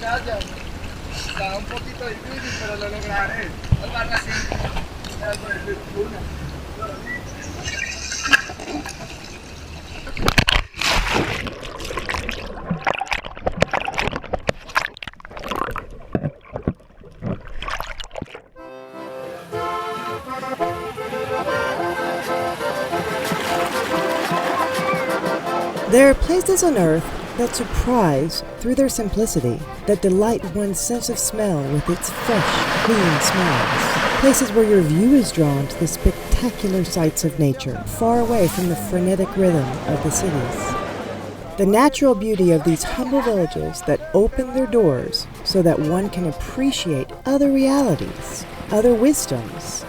gracias. Está un poquito difícil, pero lo lograré. Algo así. There are places on earth that surprise through their simplicity, that delight one's sense of smell with its fresh, clean smells. Places where your view is drawn to the spectacular sights of nature, far away from the frenetic rhythm of the cities. The natural beauty of these humble villages that open their doors so that one can appreciate other realities, other wisdoms,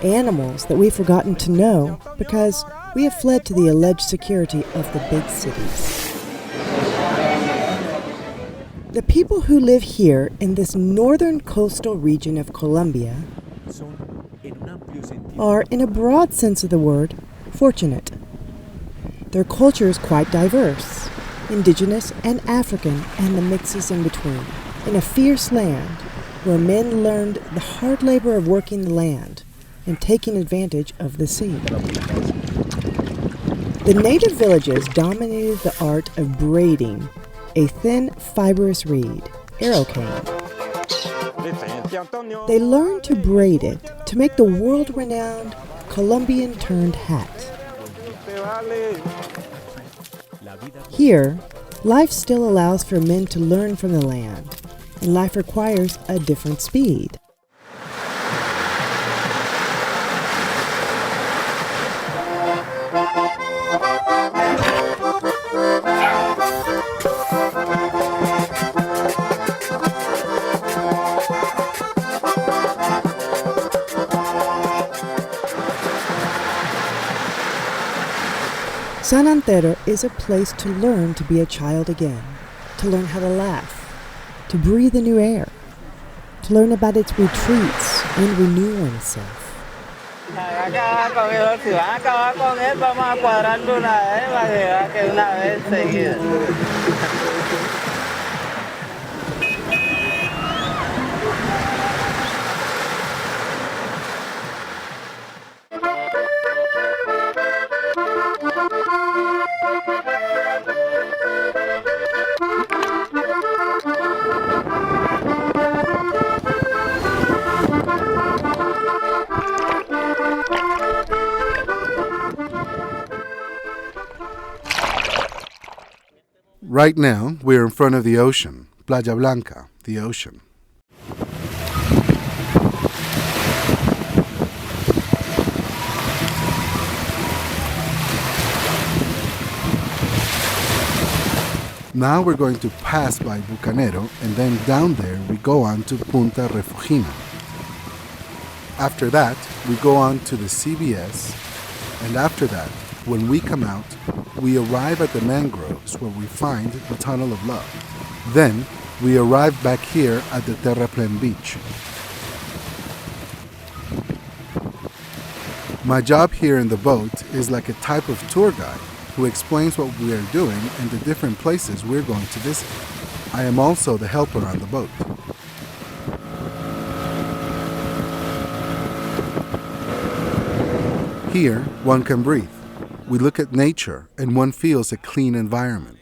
animals that we've forgotten to know because we have fled to the alleged security of the big cities. The people who live here in this northern coastal region of Colombia are, in a broad sense of the word, fortunate. Their culture is quite diverse, indigenous and African, and the mixes in between. In a fierce land where men learned the hard labor of working the land and taking advantage of the sea. The native villages dominated the art of braiding a thin, fibrous reed, arrow cane. They learned to braid it to make the world-renowned Colombian-turned hat. Here, life still allows for men to learn from the land, and life requires a different speed. San Antero is a place to learn to be a child again, to learn how to laugh, to breathe the new air, to learn about its retreats and renew oneself. Right now, we're in front of the ocean, Playa Blanca, the ocean. Now we're going to pass by Bucanero, and then down there we go on to Punta Refugina. After that, we go on to the CBS, and after that, when we come out, we arrive at the mangroves where we find the Tunnel of Love. Then, we arrive back here at the Terraplén Beach. My job here in the boat is like a type of tour guide who explains what we are doing and the different places we're going to visit. I am also the helper on the boat. Here, one can breathe. We look at nature and one feels a clean environment.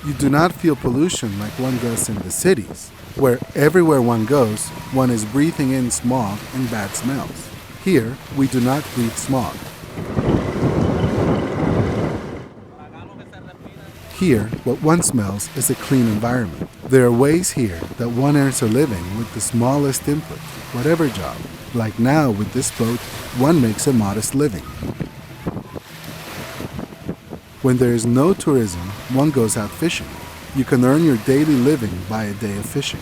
You do not feel pollution like one does in the cities, where everywhere one goes, one is breathing in smog and bad smells. Here, we do not breathe smog. Here, what one smells is a clean environment. There are ways here that one earns a living with the smallest input, whatever job. Like now with this boat, one makes a modest living. When there is no tourism, one goes out fishing. You can earn your daily living by a day of fishing.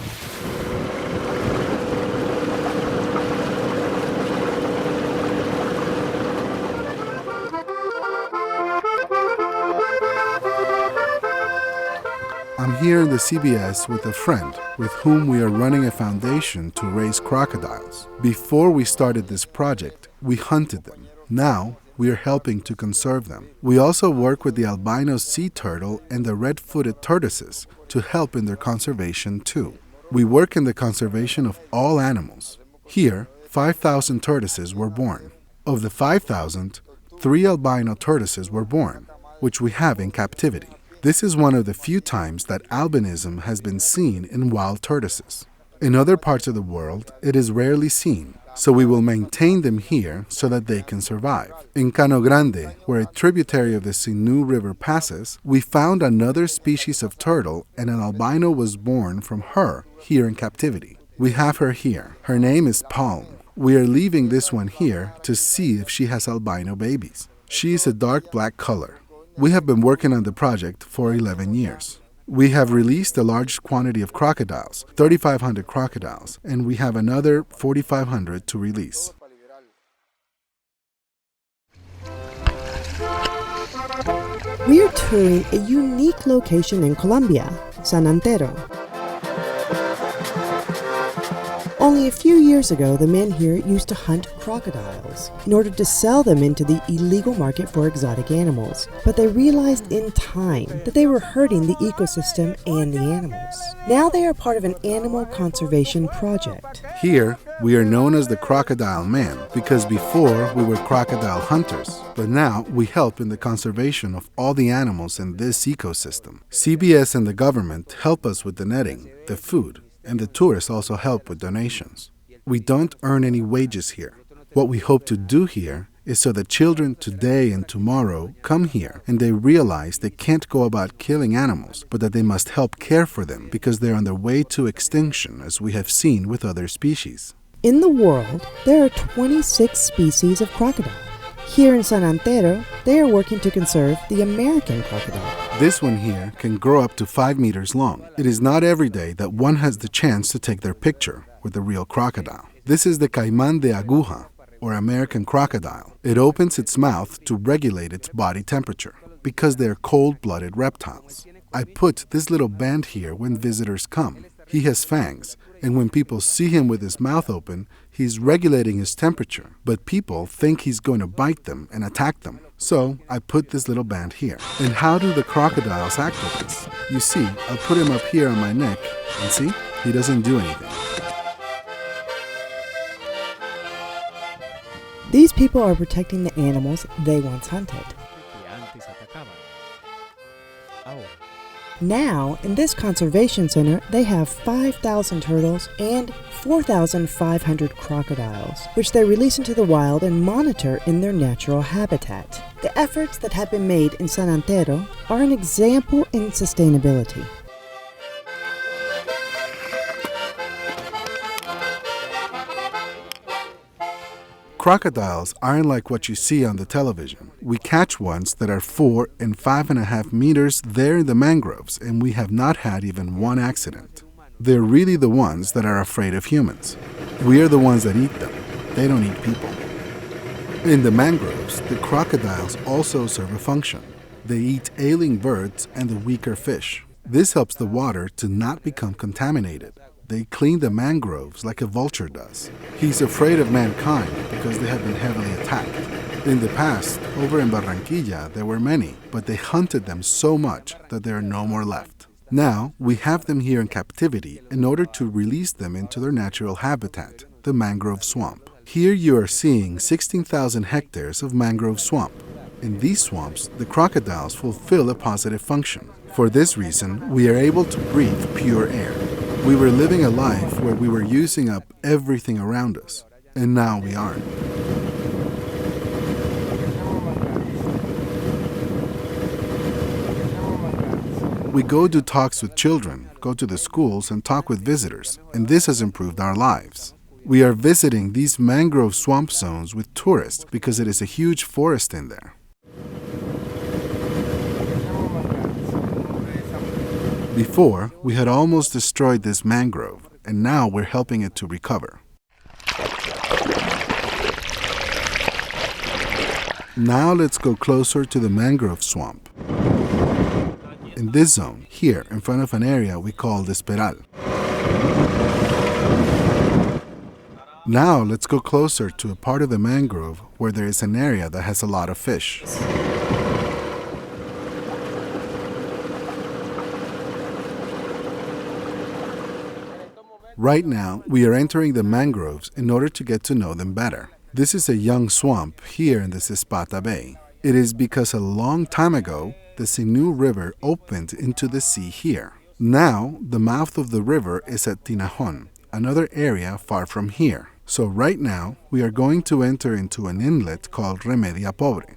I'm here in the CBS with a friend with whom we are running a foundation to raise crocodiles. Before we started this project, we hunted them. Now, we are helping to conserve them. We also work with the albino sea turtle and the red-footed tortoises to help in their conservation too. We work in the conservation of all animals. Here, 5,000 tortoises were born. Of the 5,000, 3 albino tortoises were born, which we have in captivity. This is one of the few times that albinism has been seen in wild tortoises. In other parts of the world, it is rarely seen, so we will maintain them here so that they can survive. In Cano Grande, where a tributary of the Sinú River passes, we found another species of turtle and an albino was born from her here in captivity. We have her here. Her name is Palm. We are leaving this one here to see if she has albino babies. She is a dark black color. We have been working on the project for 11 years. We have released a large quantity of crocodiles, 3,500 crocodiles, and we have another 4,500 to release. We are touring a unique location in Colombia, San Antero. Only a few years ago, the men here used to hunt crocodiles in order to sell them into the illegal market for exotic animals. But they realized in time that they were hurting the ecosystem and the animals. Now they are part of an animal conservation project. Here, we are known as the Crocodile Men because before we were crocodile hunters, but now we help in the conservation of all the animals in this ecosystem. CBS and the government help us with the netting, the food, and the tourists also help with donations. We don't earn any wages here. What we hope to do here is so that children today and tomorrow come here and they realize they can't go about killing animals, but that they must help care for them because they're on their way to extinction, as we have seen with other species. In the world, there are 26 species of crocodile. Here in San Antero, they are working to conserve the American crocodile. This one here can grow up to 5 meters long. It is not every day that one has the chance to take their picture with the real crocodile. This is the Caimán de Aguja, or American crocodile. It opens its mouth to regulate its body temperature because they are cold-blooded reptiles. I put this little band here when visitors come. He has fangs, and when people see him with his mouth open, he's regulating his temperature, but people think he's going to bite them and attack them. So I put this little band here. And how do the crocodiles act with this? You see, I'll put him up here on my neck, and see, he doesn't do anything. These people are protecting the animals they once hunted. Now, in this conservation center, they have 5,000 turtles and 4,500 crocodiles, which they release into the wild and monitor in their natural habitat. The efforts that have been made in San Antero are an example in sustainability. Crocodiles aren't like what you see on the television. We catch ones that are 4 and 5.5 meters there in the mangroves, and we have not had even one accident. They're really the ones that are afraid of humans. We are the ones that eat them. They don't eat people. In the mangroves, the crocodiles also serve a function. They eat ailing birds and the weaker fish. This helps the water to not become contaminated. They clean the mangroves like a vulture does. He's afraid of mankind because they have been heavily attacked. In the past, over in Barranquilla, there were many, but they hunted them so much that there are no more left. Now, we have them here in captivity in order to release them into their natural habitat, the mangrove swamp. Here you are seeing 16,000 hectares of mangrove swamp. In these swamps, the crocodiles fulfill a positive function. For this reason, we are able to breathe pure air. We were living a life where we were using up everything around us, and now we aren't. We go do talks with children, go to the schools and talk with visitors, and this has improved our lives. We are visiting these mangrove swamp zones with tourists because it is a huge forest in there. Before, we had almost destroyed this mangrove, and now we're helping it to recover. Now let's go closer to the mangrove swamp. In this zone, here in front of an area we call the Esperal. Now let's go closer to a part of the mangrove where there is an area that has a lot of fish. Right now, we are entering the mangroves in order to get to know them better. This is a young swamp here in the Cispata Bay. It is because a long time ago, the Sinú River opened into the sea here. Now, the mouth of the river is at Tinajon, another area far from here. So right now, we are going to enter into an inlet called Remedia Pobre.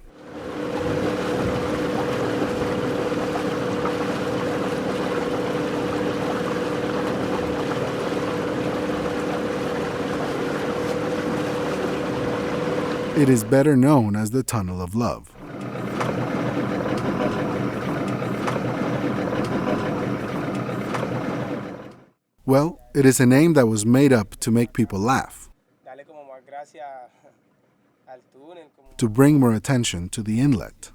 It is better known as the Tunnel of Love. Well, it is a name that was made up to make people laugh, to bring more attention to the inlet.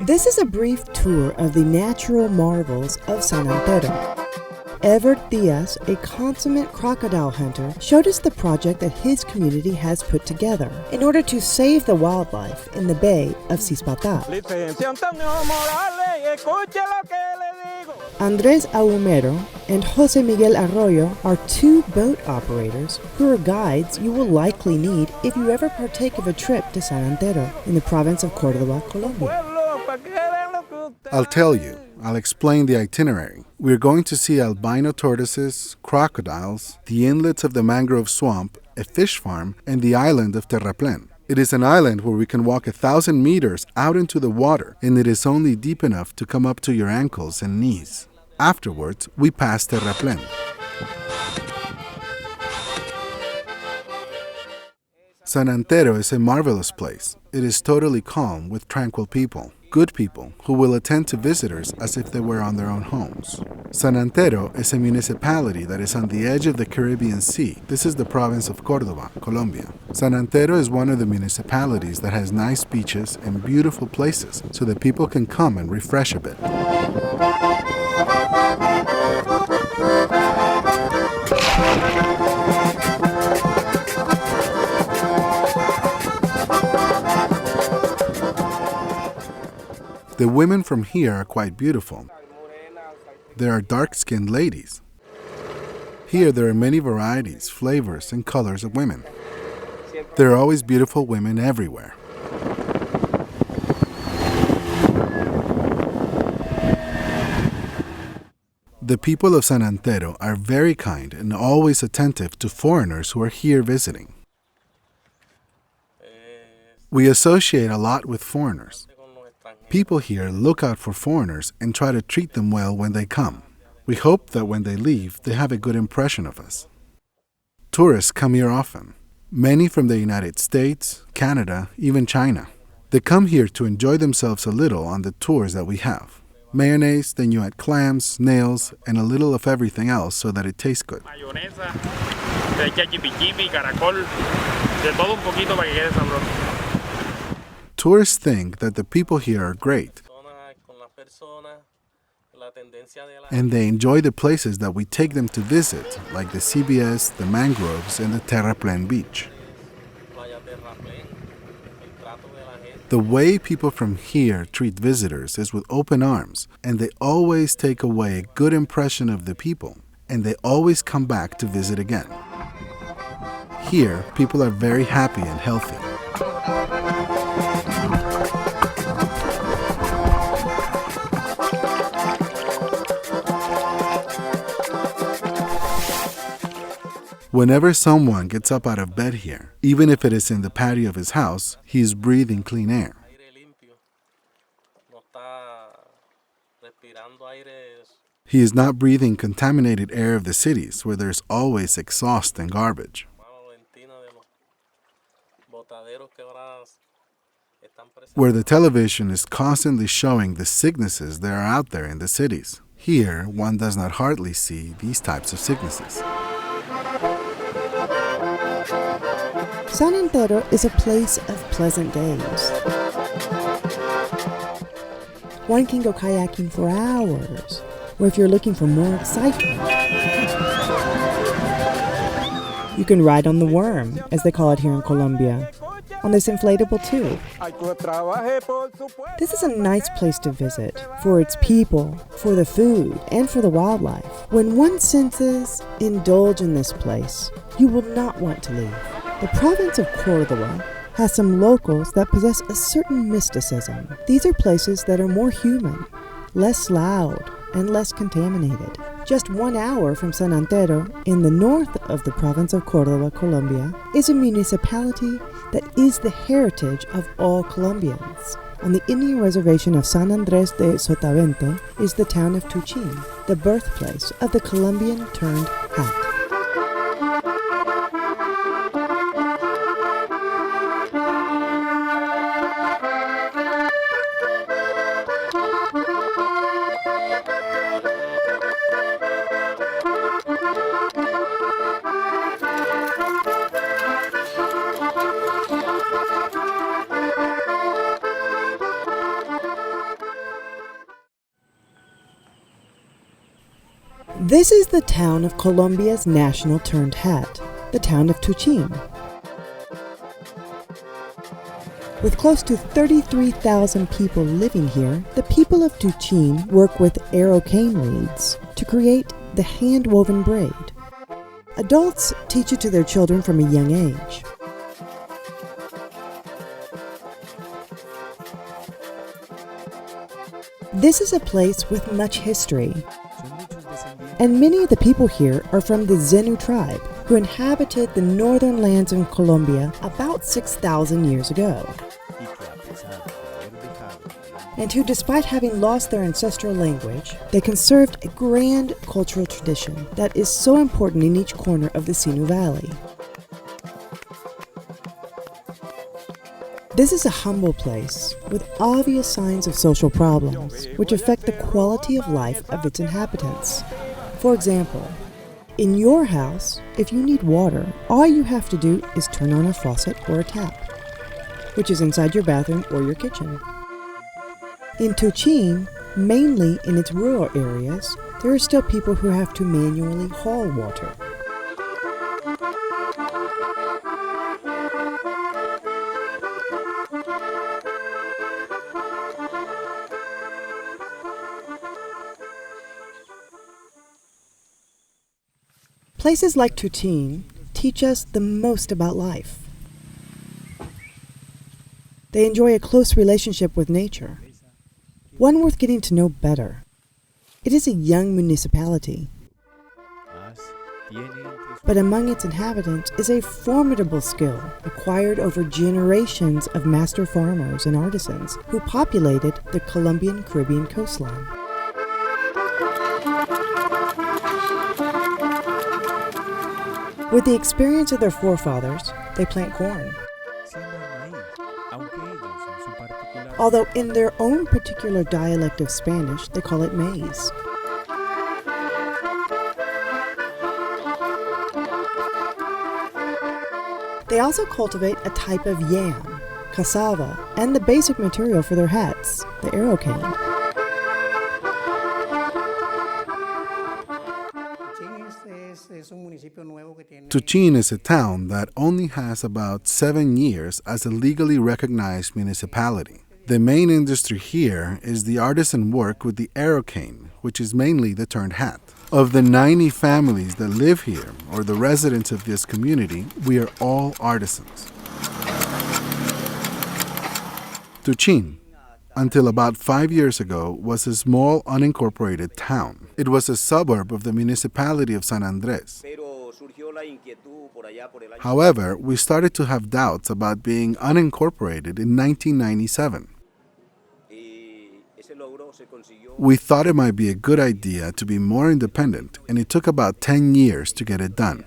This is a brief tour of the natural marvels of San Antero. Evert Diaz, a consummate crocodile hunter, showed us the project that his community has put together in order to save the wildlife in the Bay of Cispata. Andrés Ahumero and Jose Miguel Arroyo are two boat operators who are guides you will likely need if you ever partake of a trip to San Antero in the province of Córdoba, Colombia. I'll tell you. I'll explain the itinerary. We're going to see albino tortoises, crocodiles, the inlets of the mangrove swamp, a fish farm, and the island of Terraplén. It is an island where we can walk 1,000 meters out into the water, and it is only deep enough to come up to your ankles and knees. Afterwards, we pass Terraplén. San Antero is a marvelous place. It is totally calm with tranquil people. Good people who will attend to visitors as if they were on their own homes. San Antero is a municipality that is on the edge of the Caribbean Sea. This is the province of Cordoba, Colombia. San Antero is one of the municipalities that has nice beaches and beautiful places so that people can come and refresh a bit. The women from here are quite beautiful. There are dark-skinned ladies. Here there are many varieties, flavors, and colors of women. There are always beautiful women everywhere. The people of San Antero are very kind and always attentive to foreigners who are here visiting. We associate a lot with foreigners. People here look out for foreigners and try to treat them well when they come. We hope that when they leave, they have a good impression of us. Tourists come here often. Many from the United States, Canada, even China. They come here to enjoy themselves a little on the tours that we have. Mayonnaise, then you add clams, nails, and a little of everything else so that it tastes good. Mayonesa, caracol, de todo un poquito para que quede sabroso. Tourists think that the people here are great, and they enjoy the places that we take them to visit, like the CBS, the mangroves, and the Terraplén beach. The way people from here treat visitors is with open arms, and they always take away a good impression of the people, and they always come back to visit again. Here, people are very happy and healthy. Whenever someone gets up out of bed here, even if it is in the patio of his house, he is breathing clean air. He is not breathing contaminated air of the cities where there's always exhaust and garbage. Where the television is constantly showing the sicknesses that are out there in the cities. Here, one does not hardly see these types of sicknesses. San Antero is a place of pleasant days. One can go kayaking for hours, or if you're looking for more excitement, you can ride on the worm, as they call it here in Colombia, on this inflatable tube. This is a nice place to visit for its people, for the food, and for the wildlife. When one's senses indulge in this place, you will not want to leave. The province of Cordoba has some locals that possess a certain mysticism. These are places that are more human, less loud, and less contaminated. Just 1 hour from San Antero, in the north of the province of Córdoba, Colombia, is a municipality that is the heritage of all Colombians. On the Indian reservation of San Andrés de Sotavento is the town of Tuchin, the birthplace of the Colombian turned hat. This is the town of Colombia's national turned hat, the town of Tuchin. With close to 33,000 people living here, the people of Tuchin work with arrow cane reeds to create the hand-woven braid. Adults teach it to their children from a young age. This is a place with much history, and many of the people here are from the Zenu tribe, who inhabited the northern lands in Colombia about 6,000 years ago, and who, despite having lost their ancestral language, they conserved a grand cultural tradition that is so important in each corner of the Sinu Valley. This is a humble place with obvious signs of social problems, which affect the quality of life of its inhabitants. For example, in your house, if you need water, all you have to do is turn on a faucet or a tap, which is inside your bathroom or your kitchen. In Tuchin, mainly in its rural areas, there are still people who have to manually haul water. Places like Tuchin teach us the most about life. They enjoy a close relationship with nature, one worth getting to know better. It is a young municipality, but among its inhabitants is a formidable skill acquired over generations of master farmers and artisans who populated the Colombian Caribbean coastline. With the experience of their forefathers, they plant corn. Although in their own particular dialect of Spanish, they call it maize. They also cultivate a type of yam, cassava, and the basic material for their hats, the arrow cane. Tuchin is a town that only has about 7 years as a legally recognized municipality. The main industry here is the artisan work with the arrow cane, which is mainly the turned hat. Of the 90 families that live here, or the residents of this community, we are all artisans. Tuchin, until about 5 years ago, was a small unincorporated town. It was a suburb of the municipality of San Andrés. However, we started to have doubts about being unincorporated in 1997. We thought it might be a good idea to be more independent, and it took about 10 years to get it done.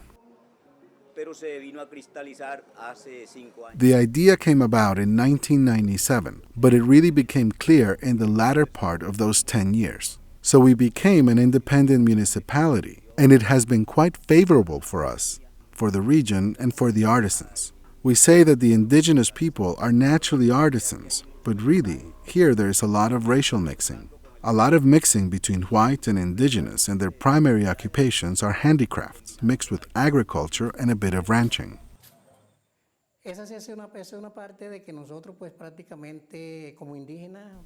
The idea came about in 1997, but it really became clear in the latter part of those 10 years. So we became an independent municipality, and it has been quite favorable for us, for the region, and for the artisans. We say that the indigenous people are naturally artisans, but really, here there is a lot of racial mixing. A lot of mixing between white and indigenous, and their primary occupations are handicrafts, mixed with agriculture and a bit of ranching.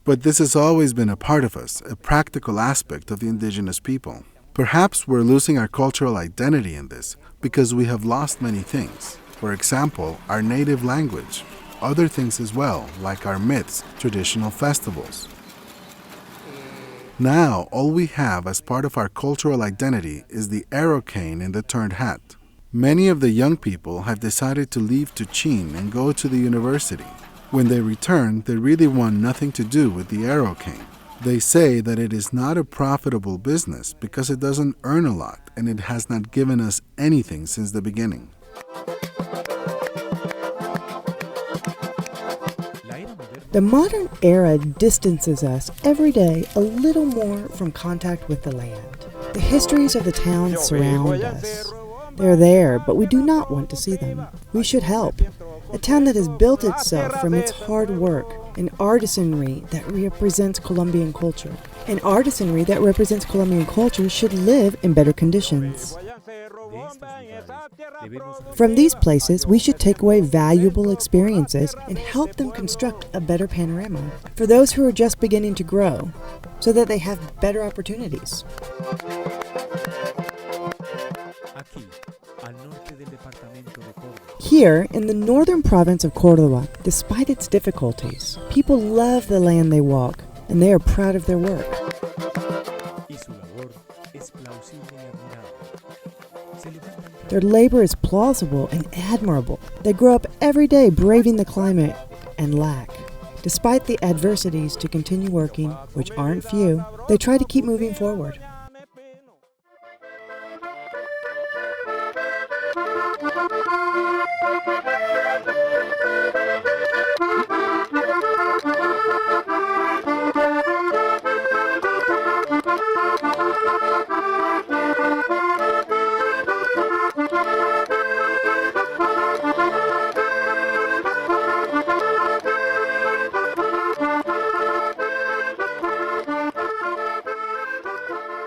But this has always been a part of us, a practical aspect of the indigenous people. Perhaps we're losing our cultural identity in this because we have lost many things. For example, our native language. Other things as well, like our myths, traditional festivals. Now, all we have as part of our cultural identity is the arrow cane and the turned hat. Many of the young people have decided to leave Tuchin and go to the university. When they return, they really want nothing to do with the arrow cane. They say that it is not a profitable business because it doesn't earn a lot and it has not given us anything since the beginning. The modern era distances us every day a little more from contact with the land. The histories of the towns surround us. They're there, but we do not want to see them. We should help. A town that has built itself from its hard work, an artisanry that represents Colombian culture. An artisanry that represents Colombian culture should live in better conditions. From these places, we should take away valuable experiences and help them construct a better panorama for those who are just beginning to grow, so that they have better opportunities. Here, in the northern province of Córdoba, despite its difficulties, people love the land they walk, and they are proud of their work. Their labor is plausible and admirable. They grow up every day braving the climate and lack. Despite the adversities to continue working, which aren't few, they try to keep moving forward.